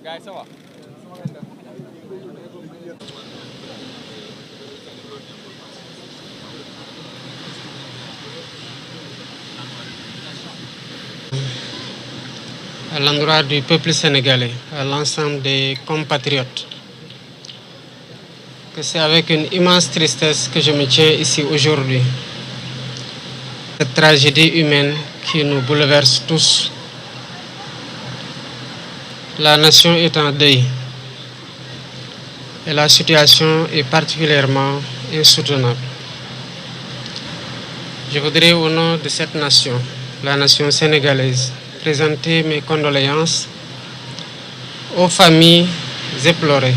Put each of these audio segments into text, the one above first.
gars yi ça va. À l'endroit du peuple sénégalais, à l'ensemble des compatriotes, que c'est avec une immense tristesse que je me tiens ici aujourd'hui. Cette tragédie humaine qui nous bouleverse tous. La nation est en deuil et la situation est particulièrement insoutenable. Je voudrais au nom de cette nation, la nation sénégalaise, présenter mes condoléances aux familles éplorées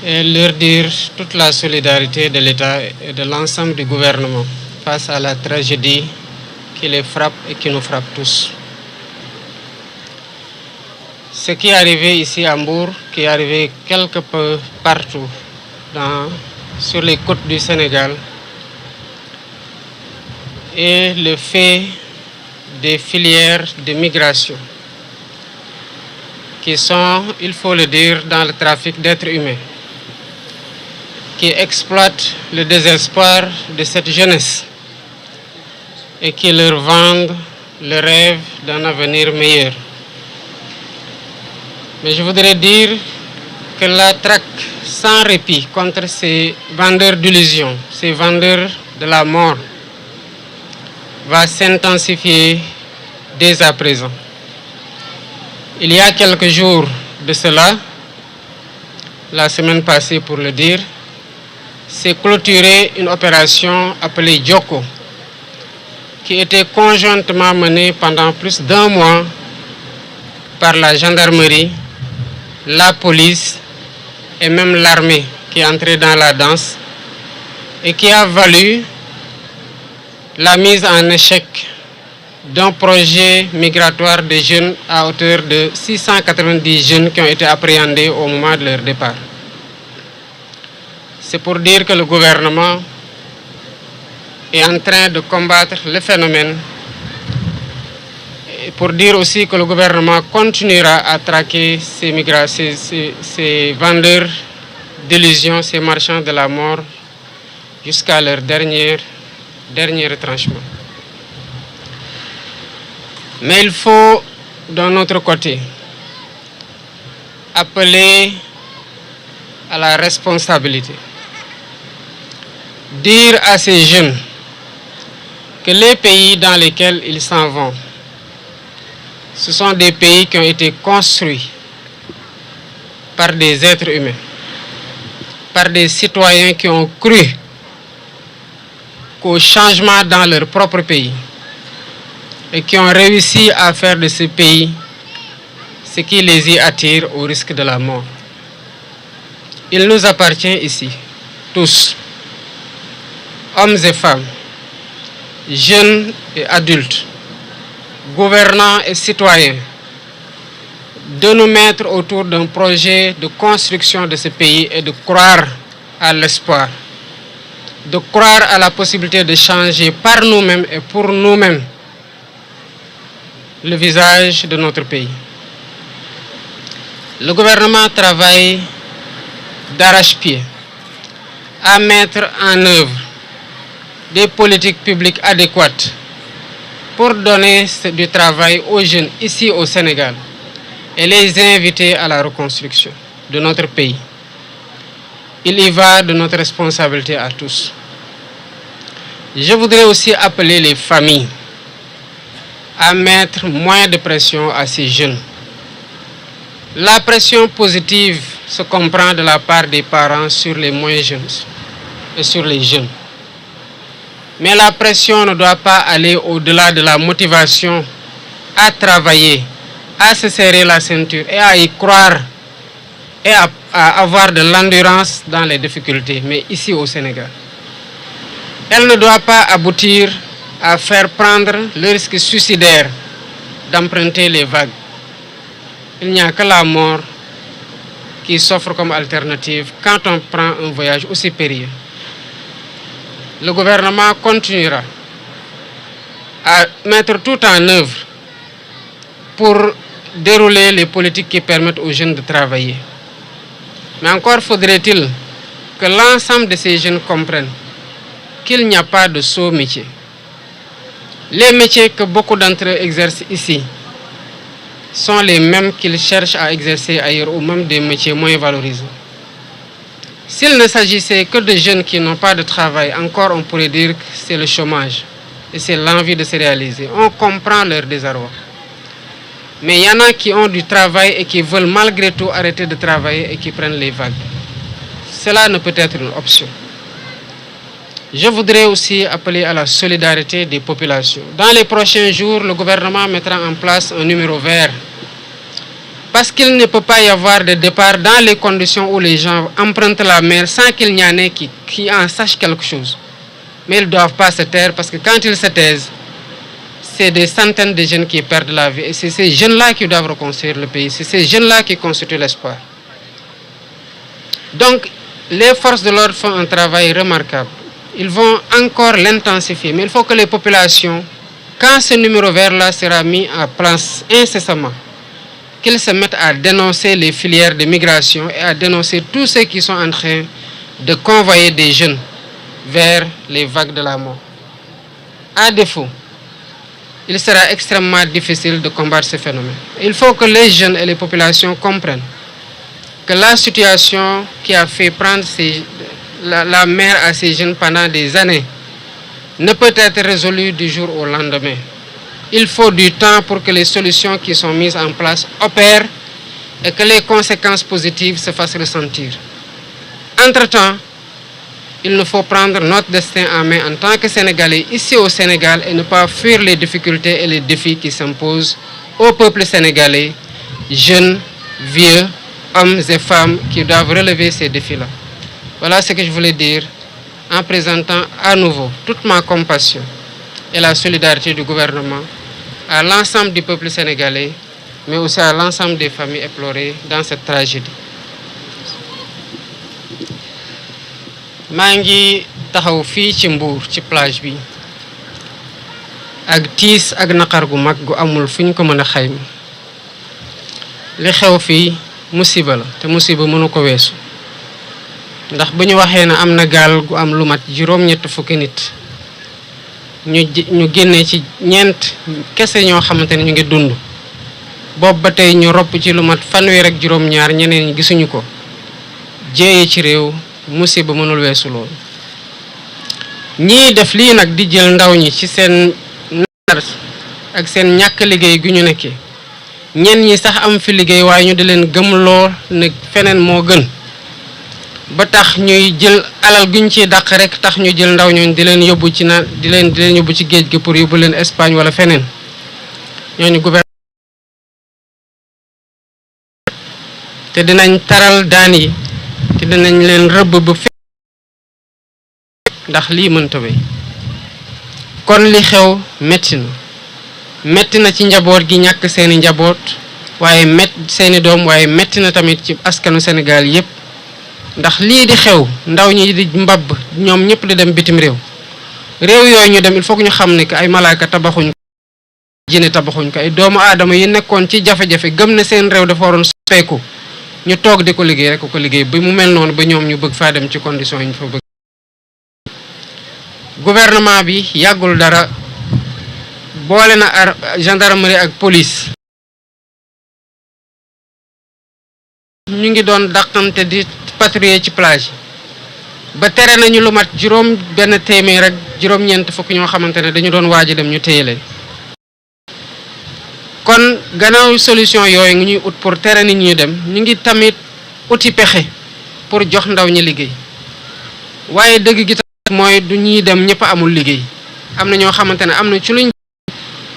et leur dire toute la solidarité de l'État et de l'ensemble du gouvernement face à la tragédie qui les frappe et qui nous frappe tous. Ce qui est arrivé ici à Mbour, qui est arrivé quelque peu partout sur les côtes du Sénégal, est le fait des filières de migration qui sont, il faut le dire, dans le trafic d'êtres humains, qui exploitent le désespoir de cette jeunesse et qui leur vendent le rêve d'un avenir meilleur. Mais je voudrais dire que la traque sans répit contre ces vendeurs d'illusions, ces vendeurs de la mort, va s'intensifier dès à présent. Il y a quelques jours de cela, la semaine passée pour le dire, s'est clôturée une opération appelée Djoko, qui était conjointement menée pendant plus d'1 mois par la gendarmerie, la police et même l'armée qui est entrée dans la danse et qui a valu la mise en échec d'un projet migratoire de jeunes à hauteur de 690 jeunes qui ont été appréhendés au moment de leur départ. C'est pour dire que le gouvernement est en train de combattre le phénomène et pour dire aussi que le gouvernement continuera à traquer ces vendeurs d'illusions, ces marchands de la mort jusqu'à leur dernier retranchement. Mais il faut, d'un autre côté, appeler à la responsabilité. Dire à ces jeunes que les pays dans lesquels ils s'en vont, ce sont des pays qui ont été construits par des êtres humains, par des citoyens qui ont cru qu'au changement dans leur propre pays et qui ont réussi à faire de ce pays ce qui les y attire au risque de la mort. Il nous appartient ici, tous, hommes et femmes, jeunes et adultes, gouvernants et citoyens, de nous mettre autour d'un projet de construction de ce pays et de croire à l'espoir, de croire à la possibilité de changer par nous-mêmes et pour nous-mêmes le visage de notre pays. Le gouvernement travaille d'arrache-pied à mettre en œuvre des politiques publiques adéquates pour donner du travail aux jeunes ici au Sénégal et les inviter à la reconstruction de notre pays. Il y va de notre responsabilité à tous. Je voudrais aussi appeler les familles à mettre moins de pression à ces jeunes. La pression positive se comprend de la part des parents sur les moins jeunes et sur les jeunes. Mais la pression ne doit pas aller au-delà de la motivation à travailler, à se serrer la ceinture et à y croire et à avoir de l'endurance dans les difficultés, mais ici au Sénégal. Elle ne doit pas aboutir à faire prendre le risque suicidaire d'emprunter les vagues. Il n'y a que la mort qui s'offre comme alternative quand on prend un voyage aussi périlleux. Le gouvernement continuera à mettre tout en œuvre pour dérouler les politiques qui permettent aux jeunes de travailler. Mais encore faudrait-il que l'ensemble de ces jeunes comprennent qu'il n'y a pas de sot métier. Les métiers que beaucoup d'entre eux exercent ici sont les mêmes qu'ils cherchent à exercer ailleurs ou même des métiers moins valorisés. S'il ne s'agissait que de jeunes qui n'ont pas de travail, encore on pourrait dire que c'est le chômage et c'est l'envie de se réaliser. On comprend leur désarroi. Mais il y en a qui ont du travail et qui veulent malgré tout arrêter de travailler et qui prennent les vagues. Cela ne peut être une option. Je voudrais aussi appeler à la solidarité des populations. Dans les prochains jours, le gouvernement mettra en place un numéro vert. Parce qu'il ne peut pas y avoir de départ dans les conditions où les gens empruntent la mer sans qu'il n'y en ait qui en sachent quelque chose. Mais ils ne doivent pas se taire parce que quand ils se taisent, c'est des centaines de jeunes qui perdent la vie. Et c'est ces jeunes-là qui doivent reconstruire le pays. C'est ces jeunes-là qui constituent l'espoir. Donc, les forces de l'ordre font un travail remarquable. Ils vont encore l'intensifier. Mais il faut que les populations, quand ce numéro vert-là sera mis en place incessamment, qu'ils se mettent à dénoncer les filières de migration et à dénoncer tous ceux qui sont en train de convoyer des jeunes vers les vagues de la mort. À défaut, il sera extrêmement difficile de combattre ce phénomène. Il faut que les jeunes et les populations comprennent que la situation qui a fait prendre la mer à ces jeunes pendant des années ne peut être résolue du jour au lendemain. Il faut du temps pour que les solutions qui sont mises en place opèrent et que les conséquences positives se fassent ressentir. Entre-temps, il nous faut prendre notre destin en main en tant que Sénégalais ici au Sénégal et ne pas fuir les difficultés et les défis qui s'imposent au peuple sénégalais, jeunes, vieux, hommes et femmes qui doivent relever ces défis-là. Voilà ce que je voulais dire en présentant à nouveau toute ma compassion et la solidarité du gouvernement à l'ensemble du peuple sénégalais, mais aussi à l'ensemble des familles éplorées dans cette tragédie. maa ngi taxaw fii ci Mbour ci plage bi ak tiis ak naqar gu mag gu amul fu ñu ko mën a xayma li xew fii musiba la te musiba mënu ko weesu ndax bu ñu waxee ne am na gaal gu am lu mat juróom-ñett fukki nit ñu génnee ci ñeent kese ñoo xamante ne ñu ngi dund boobu ba tey ñu ropp ci lu mat fanweer ak juróom-ñaar ñeneen ñi gisuñu ko jéeye ci réew musiba mënul weesu loolu ñii def lii nag di jël ndaw ñi ci seen nar ak seen ñàkk liggéey gu ñu nekkee ñenn ñi sax am fi liggéey waaye ñu di leen gëmloo ne feneen moo gën ba tax ñuy jël alal guñ ciy dàq rek tax ñu jël ndaw ñooñu di leen yóbbu ci di leen yóbbu ci géej gi pour yóbbu leen Espagne wala feneen ñooñu gouvernement te dinañ taral daan yi te dinañ leen rëbb ba ndax lii mënta wéy kon li xew metti na ci njaboot gi ñàkk seeni njaboot waaye seeni doom waaye metti na tamit ci askanu Sénégal yépp ndax lii di xew ndaw ñi di mbabb ñoom ñëpp di dem bitim réew yooyu ñu dem il faut que ñu xam ne que ay malaaka tabaxuñ ko jinne tabaxuñ ko ay doomu aadama yi nekkoon ci jafe-jafe gëm na seen réew dafa waroon soppeeku ñu toog di ko liggéey rek ko liggéey ba mu mel noonu ba ñoom ñu bëgg faa dem ci condition yi ñu fa bëgg. Gouvernement bi yàggul dara boole na gendarmerie ak police ñu ngi doon dàqante di patrouiller ci plage ba tere nañu lu mat juróom benn téeméer rek juróom-ñeent fukk ñoo xamante ne dañu doon waaj dem ñu téye leen kon gannaaw solution yooyu ngi ñuy ut pour tere nit ñi dem ñu ngi tamit uti pexe pour jox ndaw ñi liggéey waaye dëgg gi mooy du ñuy dem ñëpp amul liggéey am na ñoo xamante ne am na ci luñ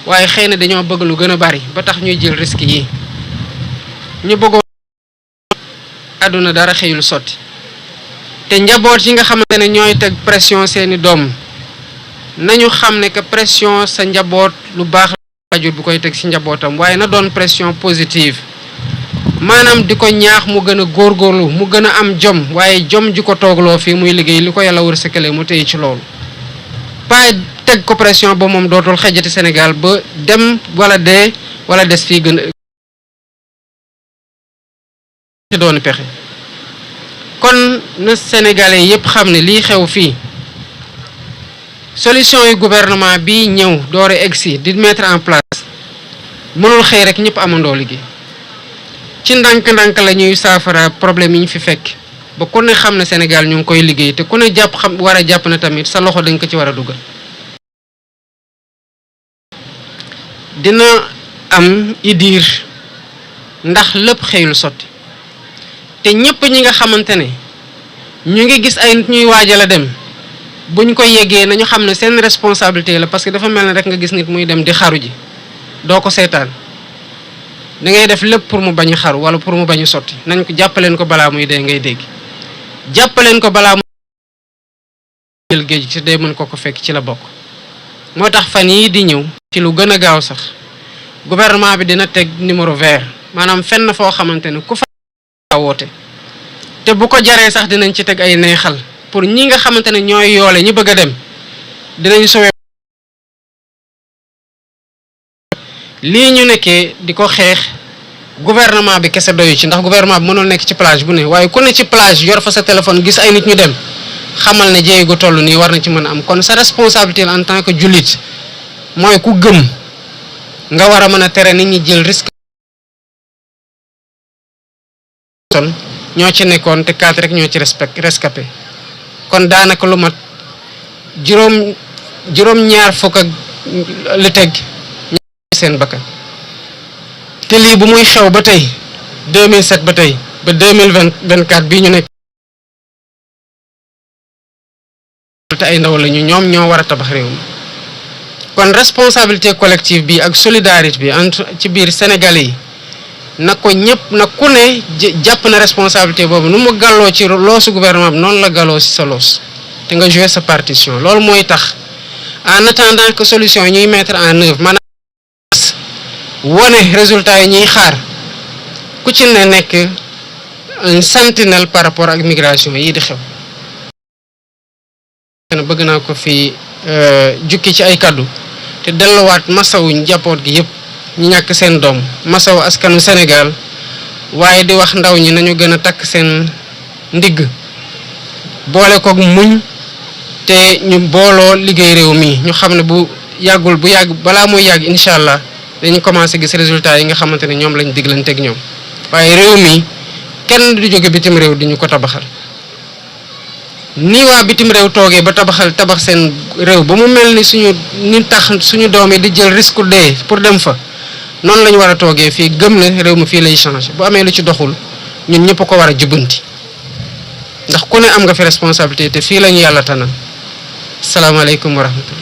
waaye xëy na dañoo bëgg lu gën a bari ba tax ñuy jël risque yi ñu bëggoon àdduna dara xëyul sotti te njaboot yi nga xamante ne ñooy teg pression seeni doom nañu xam ne que pression sa njaboot lu baax waajur bu koy teg ci njabootam waaye na doon pression positive maanaam di ko ñaax mu gën a góorgóorlu mu gën a am jom waaye jom ji ko toogloo fii muy liggéey li ko yàlla wërsëgale mu téye ci loolu pas teg ko pression ba moom dootul xejjati Sénégal ba dem wala dee wala des fii gën ci doon pexe kon na sénégalais yépp xam ne lii xew fii solution yu gouvernement bi ñëw doore egsi di mettre en place mënul xëy rek ñëpp amandoo liggéey ci ndànk-ndànk la ñuy saafara problème yi ñu fi fekk ba ku ne xam ne Sénégal ñu ngi koy liggéey te ku ne jàpp xam war a jàpp na tamit sa loxo dañ ko ci war a dugal. dina am idiir ndax lépp xëyul sotti te ñëpp ñi nga xamante ne ñu ngi gis ay nit ñuy waajal a dem buñ ko yeggee nañu xam ne seen responsabilité la parce que dafa mel ne rek nga gis nit muy dem di xaru ji doo ko seetaan da ngay def lépp pour mu bañ a xaru wala pour mu bañ a sotti nañ ko jàppaleen ko balaa muy dee ngay dégg jàppaleen ko balaa muy jël géej ci dee mën ko fekk ci la bokk. moo tax fan yii di ñëw ci lu gën a gaaw sax gouvernement bi dina teg numéro vert maanaam fenn foo xamante ne ku fa woote te bu ko jaree sax dinañ ci teg ay neexal pour ñi nga xamante ne ñooy yoole ñi bëgg a dem dinañ sowe lii ñu nekkee di ko xeex gouvernement bi kese doyu ci ndax gouvernement bi mënul nekk ci plage bu ne waaye ku ne ci plage yor fa sa téléphone gis ay nit ñu dem xamal ne jéey gu toll nii war na ci mën a am kon sa responsabilité en tant que jullit mooy ku gëm nga war a mën a tere nit ñi jël risque ñoo ci nekkoon te 4 rek ñoo ci rescapé kon daanaka lu mat juróom-ñaar fukk ak lu teg seen bakkan te lii bu muy xew ba tey 2007 ba tey ba 2024 bii ñu nekk te ay ndaw lañu ñoom ñoo war a tabax réew mi kon responsabilité collective bi ak solidarité bi entre ci biir Sénégalais yi na ko ñëpp na ku ne jàpp na responsabilité boobu nu mu gàlloo ci loosu gouvernement bi noonu la gàlloo ci sa loos te nga jouer sa partition loolu mooy tax en attendant que solution yi ñuy mettre en œuvre maanaam wone résultat yi ñuy xaar ku ci ne nekk un sentinelle par rapport ak migration yi di xew. bëgg naa ko fi jukki ci ay kaddu te delluwaat masawu njaboot gi yëpp ñu ñàkk seen doom masawu askanu Sénégal waaye di wax ndaw ñi nañu gën a takk seen ndigg boole koog muñ te ñu booloo liggéey réew mi ñu xam ne bu yàgg balaa muy yàgg incha allah dañu commencé gis résultat yi nga xamante ne ñoom lañ diglanteeg ñoom waaye réew mi kenn du jóge bitim réew di ñu ko tabaxal. ni waa bitim réew toogee ba tabax seen réew ba mu mel ni ni tax suñu doom yi di jël risque dee pour dem fa noonu la ñu war a toogee fii gëm ne réew mi fii lay changer bu amee lu ci doxul ñun ñëpp ko war a jubbanti ndax ku ne am nga fi responsabilité te fii la ñu yàlla tanal salaamaaleykum wa rahmatullah